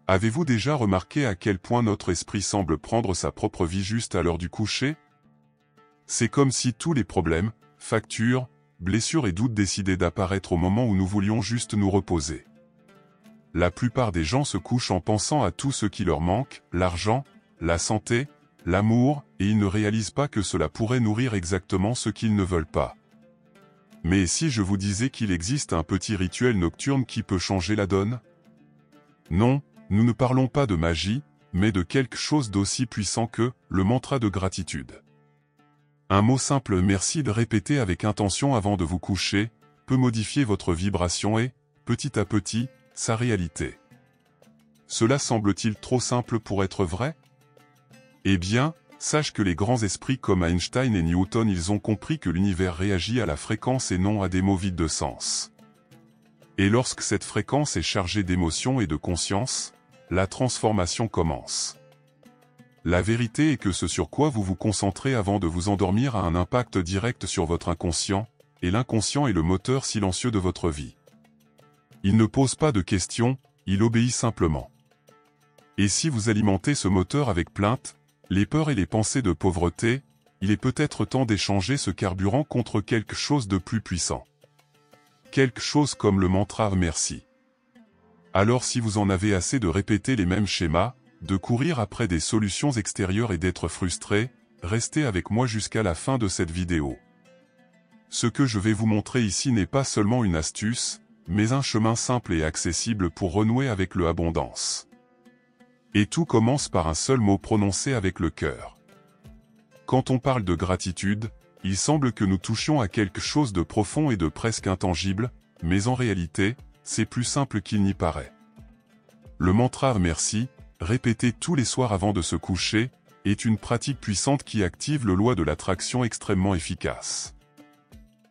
Avez-vous déjà remarqué à quel point notre esprit semble prendre sa propre vie juste à l'heure du coucher? C'est comme si tous les problèmes, factures, blessures et doutes décidaient d'apparaître au moment où nous voulions juste nous reposer. La plupart des gens se couchent en pensant à tout ce qui leur manque, l'argent, la santé, l'amour, et ils ne réalisent pas que cela pourrait nourrir exactement ce qu'ils ne veulent pas. Mais si je vous disais qu'il existe un petit rituel nocturne qui peut changer la donne? Non, nous ne parlons pas de magie, mais de quelque chose d'aussi puissant que le mantra de gratitude. Un mot simple merci de répéter avec intention avant de vous coucher, peut modifier votre vibration et, petit à petit, sa réalité. Cela semble-t-il trop simple pour être vrai? Eh bien, sache que les grands esprits comme Einstein et Newton ils ont compris que l'univers réagit à la fréquence et non à des mots vides de sens. Et lorsque cette fréquence est chargée d'émotions et de conscience, la transformation commence. La vérité est que ce sur quoi vous vous concentrez avant de vous endormir a un impact direct sur votre inconscient, et l'inconscient est le moteur silencieux de votre vie. Il ne pose pas de questions, il obéit simplement. Et si vous alimentez ce moteur avec plaintes, les peurs et les pensées de pauvreté, il est peut-être temps d'échanger ce carburant contre quelque chose de plus puissant. Quelque chose comme le mantra merci. Alors si vous en avez assez de répéter les mêmes schémas, de courir après des solutions extérieures et d'être frustré, restez avec moi jusqu'à la fin de cette vidéo. Ce que je vais vous montrer ici n'est pas seulement une astuce, mais un chemin simple et accessible pour renouer avec l'abondance. Et tout commence par un seul mot prononcé avec le cœur. Quand on parle de gratitude, il semble que nous touchions à quelque chose de profond et de presque intangible, mais en réalité, c'est plus simple qu'il n'y paraît. Le mantra merci, répété tous les soirs avant de se coucher, est une pratique puissante qui active le loi de l'attraction extrêmement efficace.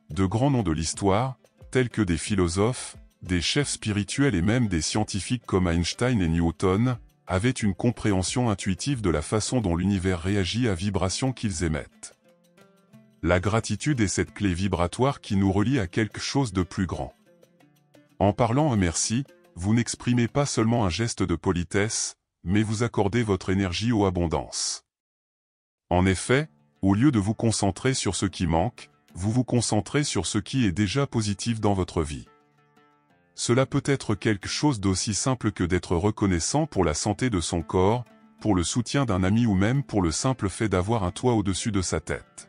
De grands noms de l'histoire, tels que des philosophes, des chefs spirituels et même des scientifiques comme Einstein et Newton, avaient une compréhension intuitive de la façon dont l'univers réagit à vibrations qu'ils émettent. La gratitude est cette clé vibratoire qui nous relie à quelque chose de plus grand. En parlant un merci, vous n'exprimez pas seulement un geste de politesse, mais vous accordez votre énergie aux abondances. En effet, au lieu de vous concentrer sur ce qui manque, vous vous concentrez sur ce qui est déjà positif dans votre vie. Cela peut être quelque chose d'aussi simple que d'être reconnaissant pour la santé de son corps, pour le soutien d'un ami ou même pour le simple fait d'avoir un toit au-dessus de sa tête.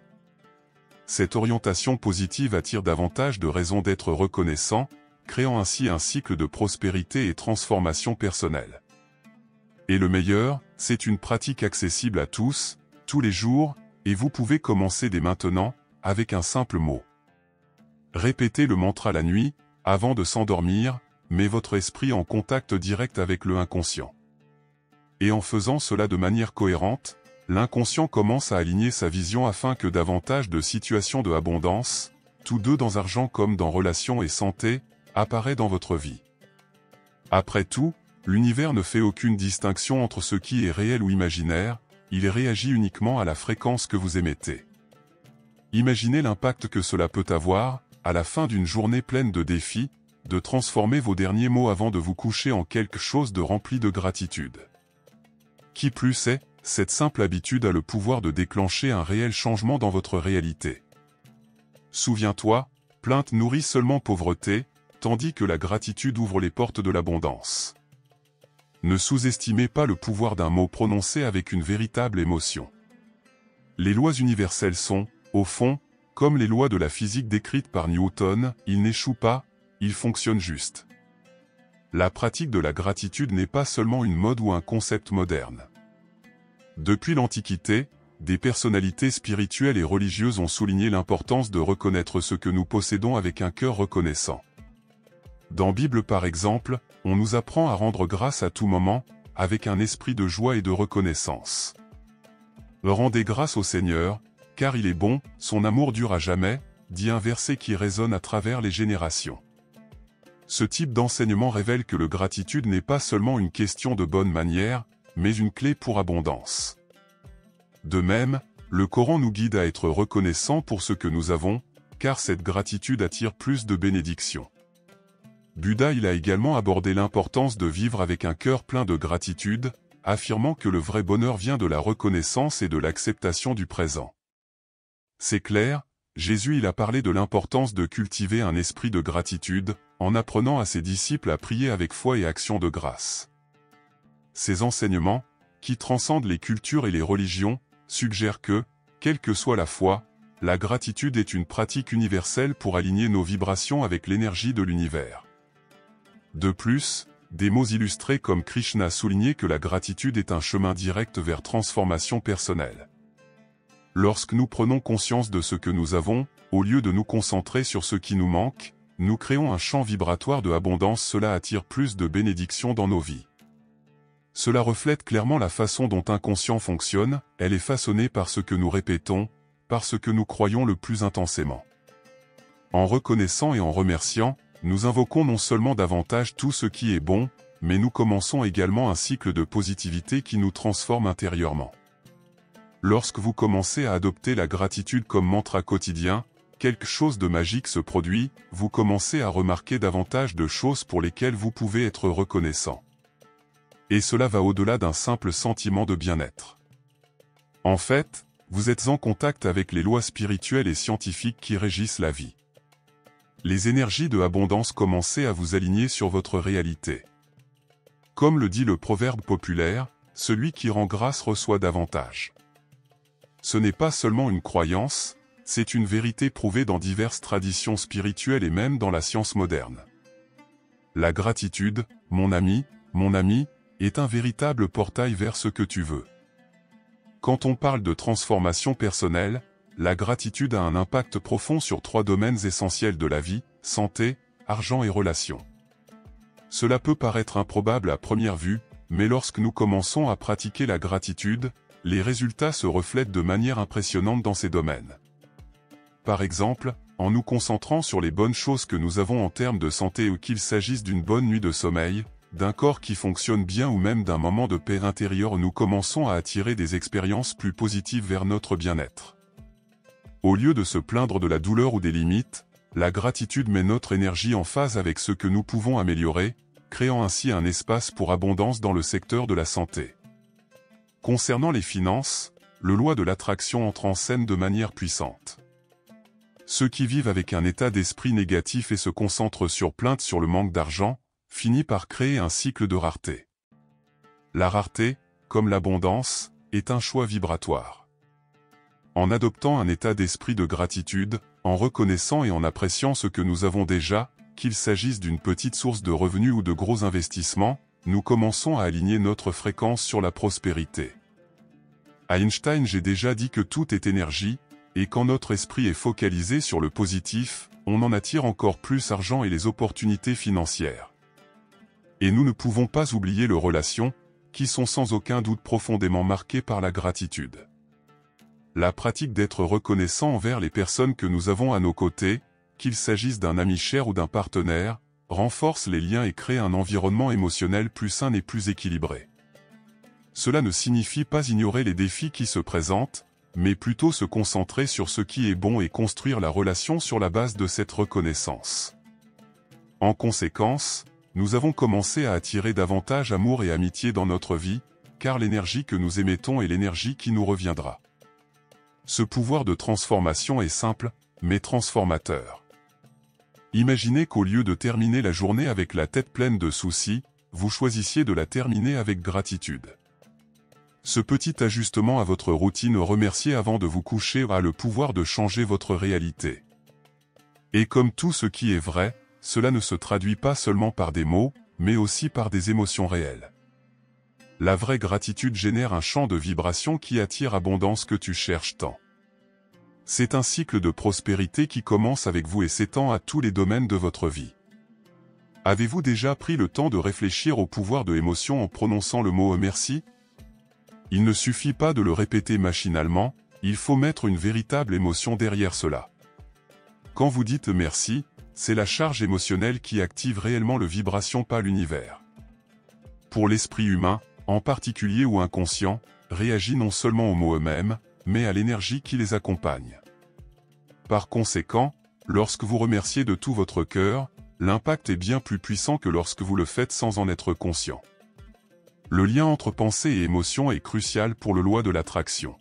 Cette orientation positive attire davantage de raisons d'être reconnaissant, créant ainsi un cycle de prospérité et transformation personnelle. Et le meilleur, c'est une pratique accessible à tous, tous les jours, et vous pouvez commencer dès maintenant, avec un simple mot. Répétez le mantra la nuit, avant de s'endormir, met votre esprit en contact direct avec le inconscient. Et en faisant cela de manière cohérente, l'inconscient commence à aligner sa vision afin que davantage de situations de abondance, tous deux dans argent comme dans relations et santé, apparaît dans votre vie. Après tout, l'univers ne fait aucune distinction entre ce qui est réel ou imaginaire, il réagit uniquement à la fréquence que vous émettez. Imaginez l'impact que cela peut avoir, à la fin d'une journée pleine de défis, de transformer vos derniers mots avant de vous coucher en quelque chose de rempli de gratitude. Qui plus est, cette simple habitude a le pouvoir de déclencher un réel changement dans votre réalité. Souviens-toi, plainte nourrit seulement pauvreté, tandis que la gratitude ouvre les portes de l'abondance. Ne sous-estimez pas le pouvoir d'un mot prononcé avec une véritable émotion. Les lois universelles sont, au fond, comme les lois de la physique décrites par Newton, ils n'échouent pas, ils fonctionnent juste. La pratique de la gratitude n'est pas seulement une mode ou un concept moderne. Depuis l'Antiquité, des personnalités spirituelles et religieuses ont souligné l'importance de reconnaître ce que nous possédons avec un cœur reconnaissant. Dans Bible par exemple, on nous apprend à rendre grâce à tout moment, avec un esprit de joie et de reconnaissance. Rendez grâce au Seigneur, car il est bon, son amour dure à jamais, dit un verset qui résonne à travers les générations. Ce type d'enseignement révèle que la gratitude n'est pas seulement une question de bonne manière, mais une clé pour abondance. De même, le Coran nous guide à être reconnaissant pour ce que nous avons, car cette gratitude attire plus de bénédictions. Bouddha il a également abordé l'importance de vivre avec un cœur plein de gratitude, affirmant que le vrai bonheur vient de la reconnaissance et de l'acceptation du présent. C'est clair, Jésus il a parlé de l'importance de cultiver un esprit de gratitude, en apprenant à ses disciples à prier avec foi et action de grâce. Ces enseignements, qui transcendent les cultures et les religions, suggèrent que, quelle que soit la foi, la gratitude est une pratique universelle pour aligner nos vibrations avec l'énergie de l'univers. De plus, des mots illustrés comme Krishna soulignaient que la gratitude est un chemin direct vers transformation personnelle. Lorsque nous prenons conscience de ce que nous avons, au lieu de nous concentrer sur ce qui nous manque, nous créons un champ vibratoire de abondance. Cela attire plus de bénédictions dans nos vies. Cela reflète clairement la façon dont inconscient fonctionne, elle est façonnée par ce que nous répétons, par ce que nous croyons le plus intensément. En reconnaissant et en remerciant, nous invoquons non seulement davantage tout ce qui est bon, mais nous commençons également un cycle de positivité qui nous transforme intérieurement. Lorsque vous commencez à adopter la gratitude comme mantra quotidien, quelque chose de magique se produit, vous commencez à remarquer davantage de choses pour lesquelles vous pouvez être reconnaissant. Et cela va au-delà d'un simple sentiment de bien-être. En fait, vous êtes en contact avec les lois spirituelles et scientifiques qui régissent la vie. Les énergies de abondance commencent à vous aligner sur votre réalité. Comme le dit le proverbe populaire, celui qui rend grâce reçoit davantage. Ce n'est pas seulement une croyance, c'est une vérité prouvée dans diverses traditions spirituelles et même dans la science moderne. La gratitude, mon ami, est un véritable portail vers ce que tu veux. Quand on parle de transformation personnelle, la gratitude a un impact profond sur 3 domaines essentiels de la vie, santé, argent et relations. Cela peut paraître improbable à première vue, mais lorsque nous commençons à pratiquer la gratitude, les résultats se reflètent de manière impressionnante dans ces domaines. Par exemple, en nous concentrant sur les bonnes choses que nous avons en termes de santé ou qu'il s'agisse d'une bonne nuit de sommeil, d'un corps qui fonctionne bien ou même d'un moment de paix intérieure, nous commençons à attirer des expériences plus positives vers notre bien-être. Au lieu de se plaindre de la douleur ou des limites, la gratitude met notre énergie en phase avec ce que nous pouvons améliorer, créant ainsi un espace pour abondance dans le secteur de la santé. Concernant les finances, le loi de l'attraction entre en scène de manière puissante. Ceux qui vivent avec un état d'esprit négatif et se concentrent sur plainte sur le manque d'argent, finit par créer un cycle de rareté. La rareté, comme l'abondance, est un choix vibratoire. En adoptant un état d'esprit de gratitude, en reconnaissant et en appréciant ce que nous avons déjà, qu'il s'agisse d'une petite source de revenus ou de gros investissements, nous commençons à aligner notre fréquence sur la prospérité. À Einstein, j'ai déjà dit que tout est énergie, et quand notre esprit est focalisé sur le positif, on en attire encore plus argent et les opportunités financières. Et nous ne pouvons pas oublier les relations, qui sont sans aucun doute profondément marquées par la gratitude. La pratique d'être reconnaissant envers les personnes que nous avons à nos côtés, qu'il s'agisse d'un ami cher ou d'un partenaire, renforce les liens et crée un environnement émotionnel plus sain et plus équilibré. Cela ne signifie pas ignorer les défis qui se présentent, mais plutôt se concentrer sur ce qui est bon et construire la relation sur la base de cette reconnaissance. En conséquence, nous avons commencé à attirer davantage amour et amitié dans notre vie, car l'énergie que nous émettons est l'énergie qui nous reviendra. Ce pouvoir de transformation est simple, mais transformateur. Imaginez qu'au lieu de terminer la journée avec la tête pleine de soucis, vous choisissiez de la terminer avec gratitude. Ce petit ajustement à votre routine remerciée avant de vous coucher a le pouvoir de changer votre réalité. Et comme tout ce qui est vrai, cela ne se traduit pas seulement par des mots, mais aussi par des émotions réelles. La vraie gratitude génère un champ de vibration qui attire abondance que tu cherches tant. C'est un cycle de prospérité qui commence avec vous et s'étend à tous les domaines de votre vie. Avez-vous déjà pris le temps de réfléchir au pouvoir de l'émotion en prononçant le mot « merci » ? Il ne suffit pas de le répéter machinalement, il faut mettre une véritable émotion derrière cela. Quand vous dites « merci », c'est la charge émotionnelle qui active réellement le vibration, pas l'univers. Pour l'esprit humain, en particulier ou inconscient, réagit non seulement aux mots eux-mêmes, mais à l'énergie qui les accompagne. Par conséquent, lorsque vous remerciez de tout votre cœur, l'impact est bien plus puissant que lorsque vous le faites sans en être conscient. Le lien entre pensée et émotion est crucial pour le loi de l'attraction.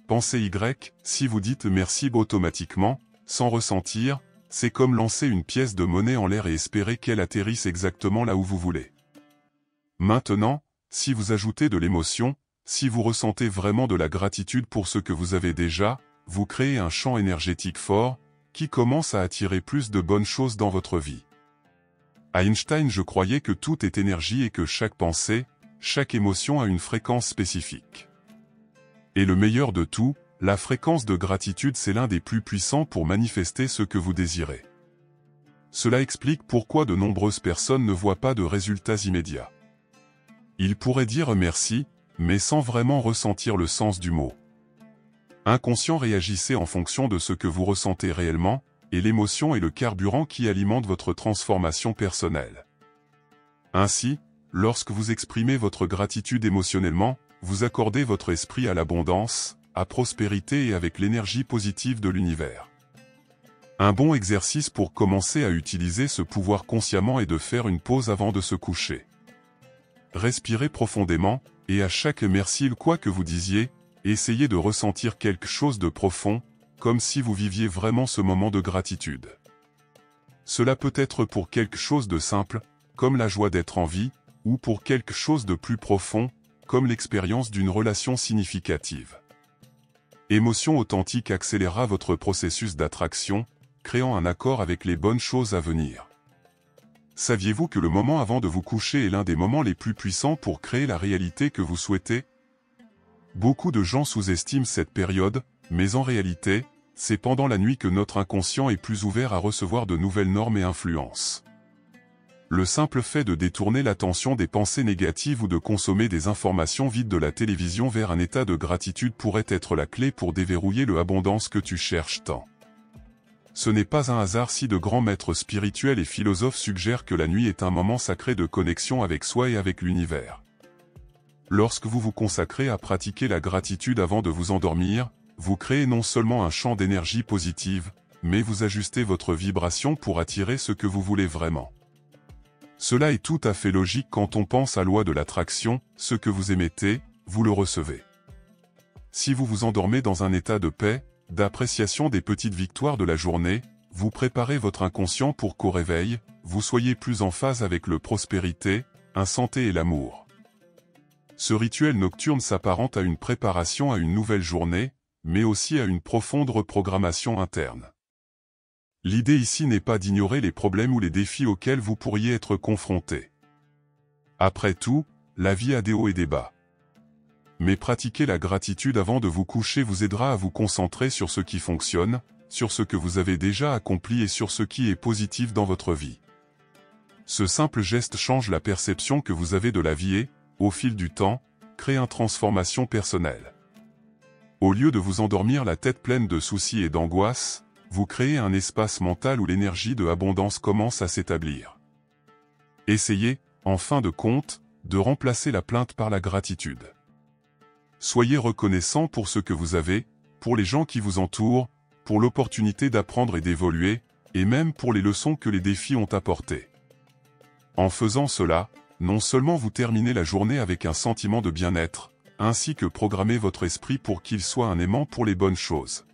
Pensée Y, si vous dites merci automatiquement, sans ressentir, c'est comme lancer une pièce de monnaie en l'air et espérer qu'elle atterrisse exactement là où vous voulez. Maintenant, si vous ajoutez de l'émotion, si vous ressentez vraiment de la gratitude pour ce que vous avez déjà, vous créez un champ énergétique fort, qui commence à attirer plus de bonnes choses dans votre vie. À Einstein, je croyais que tout est énergie et que chaque pensée, chaque émotion a une fréquence spécifique. Et le meilleur de tout, la fréquence de gratitude, c'est l'un des plus puissants pour manifester ce que vous désirez. Cela explique pourquoi de nombreuses personnes ne voient pas de résultats immédiats. Ils pourraient dire merci, mais sans vraiment ressentir le sens du mot. Inconscient, réagissez en fonction de ce que vous ressentez réellement, et l'émotion est le carburant qui alimente votre transformation personnelle. Ainsi, lorsque vous exprimez votre gratitude émotionnellement, vous accordez votre esprit à l'abondance, à prospérité et avec l'énergie positive de l'univers. Un bon exercice pour commencer à utiliser ce pouvoir consciemment est de faire une pause avant de se coucher. Respirez profondément, et à chaque merci quoi que vous disiez, essayez de ressentir quelque chose de profond, comme si vous viviez vraiment ce moment de gratitude. Cela peut être pour quelque chose de simple, comme la joie d'être en vie, ou pour quelque chose de plus profond, comme l'expérience d'une relation significative. Émotion authentique accélérera votre processus d'attraction, créant un accord avec les bonnes choses à venir. Saviez-vous que le moment avant de vous coucher est l'un des moments les plus puissants pour créer la réalité que vous souhaitez? Beaucoup de gens sous-estiment cette période, mais en réalité, c'est pendant la nuit que notre inconscient est plus ouvert à recevoir de nouvelles normes et influences. Le simple fait de détourner l'attention des pensées négatives ou de consommer des informations vides de la télévision vers un état de gratitude pourrait être la clé pour déverrouiller l'abondance que tu cherches tant. Ce n'est pas un hasard si de grands maîtres spirituels et philosophes suggèrent que la nuit est un moment sacré de connexion avec soi et avec l'univers. Lorsque vous vous consacrez à pratiquer la gratitude avant de vous endormir, vous créez non seulement un champ d'énergie positive, mais vous ajustez votre vibration pour attirer ce que vous voulez vraiment. Cela est tout à fait logique quand on pense à la loi de l'attraction, ce que vous émettez, vous le recevez. Si vous vous endormez dans un état de paix, d'appréciation des petites victoires de la journée, vous préparez votre inconscient pour qu'au réveil, vous soyez plus en phase avec la prospérité, la santé et l'amour. Ce rituel nocturne s'apparente à une préparation à une nouvelle journée, mais aussi à une profonde reprogrammation interne. L'idée ici n'est pas d'ignorer les problèmes ou les défis auxquels vous pourriez être confrontés. Après tout, la vie a des hauts et des bas. Mais pratiquer la gratitude avant de vous coucher vous aidera à vous concentrer sur ce qui fonctionne, sur ce que vous avez déjà accompli et sur ce qui est positif dans votre vie. Ce simple geste change la perception que vous avez de la vie et, au fil du temps, crée une transformation personnelle. Au lieu de vous endormir la tête pleine de soucis et d'angoisse, vous créez un espace mental où l'énergie de abondance commence à s'établir. Essayez, en fin de compte, de remplacer la plainte par la gratitude. Soyez reconnaissant pour ce que vous avez, pour les gens qui vous entourent, pour l'opportunité d'apprendre et d'évoluer, et même pour les leçons que les défis ont apportées. En faisant cela, non seulement vous terminez la journée avec un sentiment de bien-être, ainsi que programmez votre esprit pour qu'il soit un aimant pour les bonnes choses.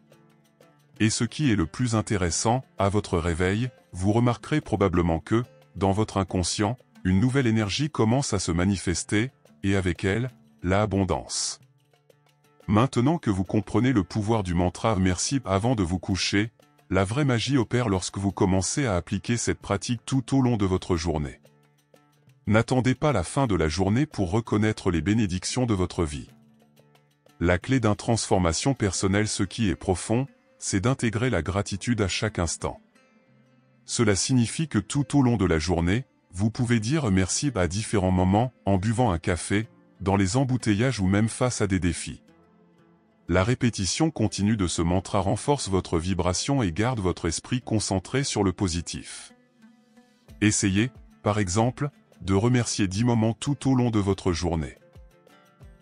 Et ce qui est le plus intéressant, à votre réveil, vous remarquerez probablement que, dans votre inconscient, une nouvelle énergie commence à se manifester, et avec elle, l'abondance. Maintenant que vous comprenez le pouvoir du mantra « Merci » avant de vous coucher, la vraie magie opère lorsque vous commencez à appliquer cette pratique tout au long de votre journée. N'attendez pas la fin de la journée pour reconnaître les bénédictions de votre vie. La clé d'une transformation personnelle, ce qui est profond, c'est d'intégrer la gratitude à chaque instant. Cela signifie que tout au long de la journée, vous pouvez dire merci à différents moments, en buvant un café, dans les embouteillages ou même face à des défis. La répétition continue de ce mantra renforce votre vibration et garde votre esprit concentré sur le positif. Essayez, par exemple, de remercier 10 moments tout au long de votre journée.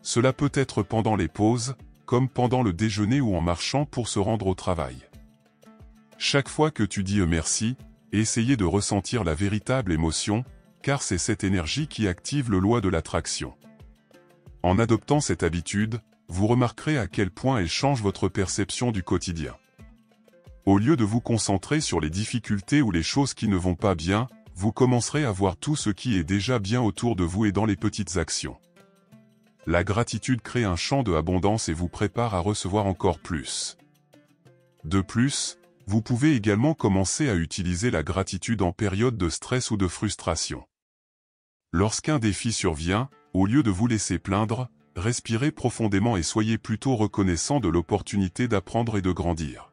Cela peut être pendant les pauses, comme pendant le déjeuner ou en marchant pour se rendre au travail. Chaque fois que tu dis merci, et essayez de ressentir la véritable émotion, car c'est cette énergie qui active le loi de l'attraction. En adoptant cette habitude, vous remarquerez à quel point elle change votre perception du quotidien. Au lieu de vous concentrer sur les difficultés ou les choses qui ne vont pas bien, vous commencerez à voir tout ce qui est déjà bien autour de vous et dans les petites actions. La gratitude crée un champ de abondance et vous prépare à recevoir encore plus. De plus, vous pouvez également commencer à utiliser la gratitude en période de stress ou de frustration. Lorsqu'un défi survient, au lieu de vous laisser plaindre, respirez profondément et soyez plutôt reconnaissant de l'opportunité d'apprendre et de grandir.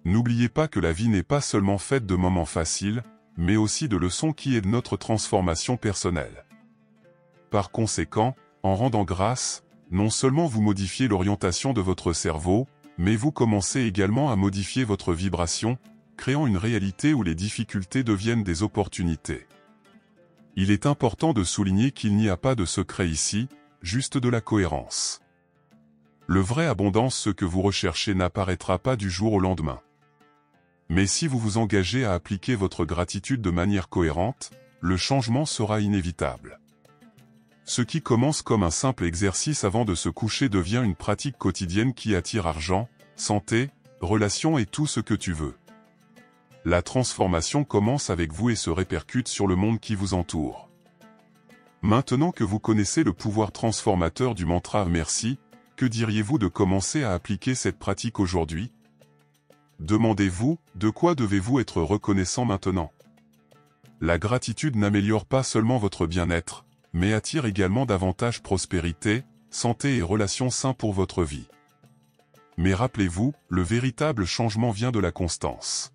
N'oubliez pas que la vie n'est pas seulement faite de moments faciles, mais aussi de leçons qui aident notre transformation personnelle. Par conséquent, en rendant grâce, non seulement vous modifiez l'orientation de votre cerveau, mais vous commencez également à modifier votre vibration, créant une réalité où les difficultés deviennent des opportunités. Il est important de souligner qu'il n'y a pas de secret ici, juste de la cohérence. Le vrai abondance, ce que vous recherchez, n'apparaîtra pas du jour au lendemain. Mais si vous vous engagez à appliquer votre gratitude de manière cohérente, le changement sera inévitable. Ce qui commence comme un simple exercice avant de se coucher devient une pratique quotidienne qui attire argent, santé, relations et tout ce que tu veux. La transformation commence avec vous et se répercute sur le monde qui vous entoure. Maintenant que vous connaissez le pouvoir transformateur du mantra merci, que diriez-vous de commencer à appliquer cette pratique aujourd'hui? Demandez-vous, de quoi devez-vous être reconnaissant maintenant? La gratitude n'améliore pas seulement votre bien-être, mais attire également davantage prospérité, santé et relations saines pour votre vie. Mais rappelez-vous, le véritable changement vient de la constance.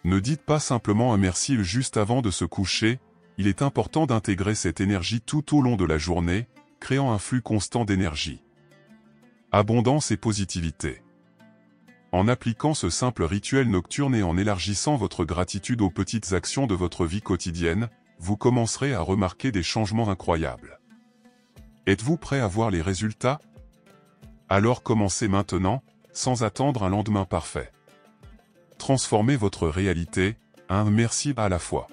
Ne dites pas simplement un merci juste avant de se coucher, il est important d'intégrer cette énergie tout au long de la journée, créant un flux constant d'énergie. Abondance et positivité. En appliquant ce simple rituel nocturne et en élargissant votre gratitude aux petites actions de votre vie quotidienne, vous commencerez à remarquer des changements incroyables. Êtes-vous prêt à voir les résultats? Alors commencez maintenant, sans attendre un lendemain parfait. Transformez votre réalité, un merci à la fois.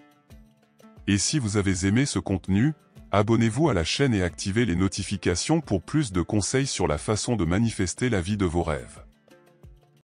Et si vous avez aimé ce contenu, abonnez-vous à la chaîne et activez les notifications pour plus de conseils sur la façon de manifester la vie de vos rêves.